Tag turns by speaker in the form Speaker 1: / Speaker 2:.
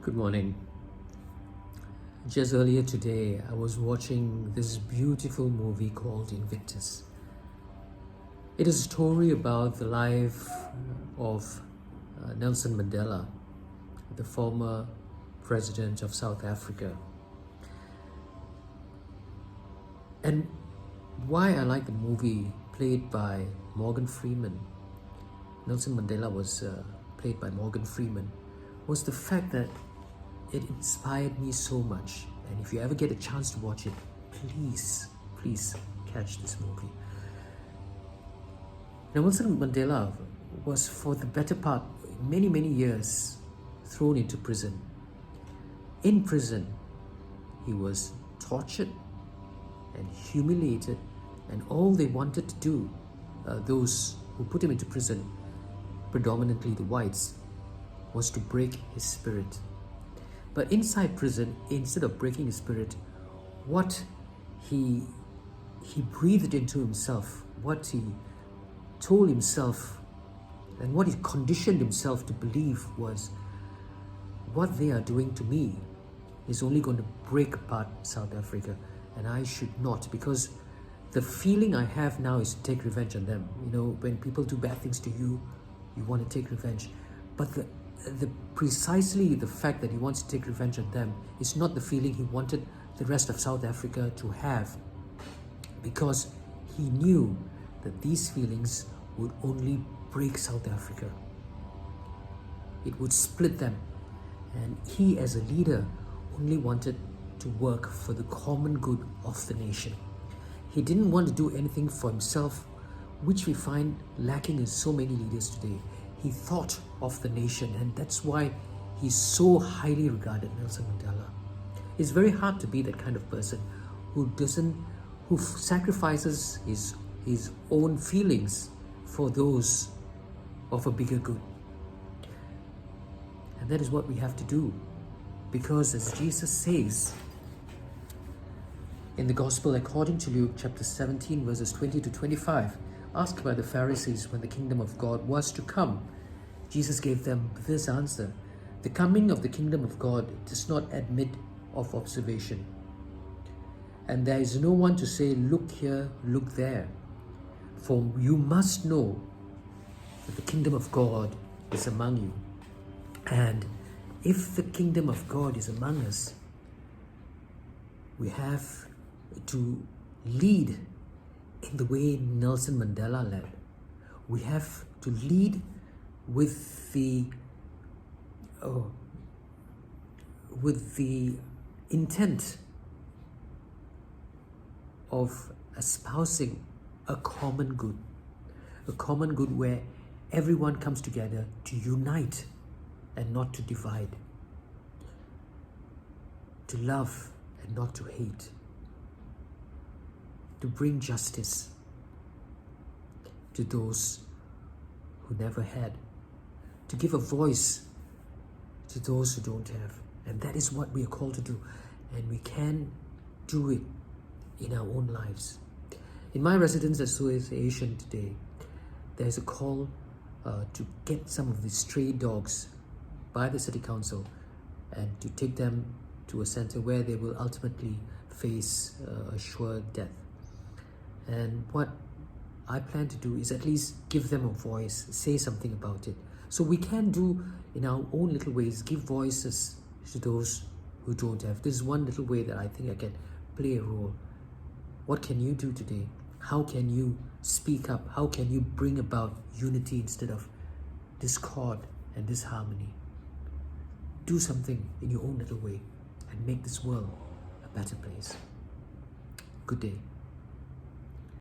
Speaker 1: Good morning. Just earlier today, I was watching this beautiful movie called Invictus. It is a story about the life of Nelson Mandela, the former president of South Africa. And why I like the movie played by Morgan Freeman, Nelson Mandela was played by Morgan Freeman, was the fact that it inspired me so much. And if you ever get a chance to watch it, please catch this movie. Nelson Mandela was, for the better part, many years, thrown into prison. In prison, he was tortured and humiliated, and all they wanted to do, those who put him into prison, predominantly the whites, was to break his spirit. But inside prison, instead of breaking his spirit, what he breathed into himself, what he told himself, and what he conditioned himself to believe was, what they are doing to me is only going to break apart South Africa, and I should not, because the feeling I have now is to take revenge on them. You know, when people do bad things to you, you want to take revenge. But precisely the fact that he wants to take revenge on them is not the feeling he wanted the rest of South Africa to have, because he knew that these feelings would only break South Africa. It would split them, and he as a leader only wanted to work for the common good of the nation. He didn't want to do anything for himself, which we find lacking in so many leaders today. He thought of the nation, and that's why he's so highly regarded, Nelson Mandela. It's very hard to be that kind of person who sacrifices his own feelings for those of a bigger good. And that is what we have to do, because as Jesus says in the Gospel according to Luke chapter 17 verses 20 to 25, asked by the Pharisees when the kingdom of God was to come, Jesus gave them this answer: the coming of the kingdom of God does not admit of observation. And there is no one to say, look here, look there. For you must know that the kingdom of God is among you. And if the kingdom of God is among us, we have to lead in the way Nelson Mandela led. We have to lead with the intent of espousing a common good where everyone comes together to unite and not to divide, to love and not to hate, to bring justice to those who never had, to give a voice to those who don't have. And that is what we are called to do, and we can do it in our own lives. In my residents association today, there's a call to get some of the stray dogs by the city council and to take them to a center where they will ultimately face a sure death. And what I plan to do is at least give them a voice, say something about it. So we can do in our own little ways, give voices to those who don't have. This is one little way that I think I can play a role. What can you do today? How can you speak up? How can you bring about unity instead of discord and disharmony? Do something in your own little way and make this world a better place. Good day.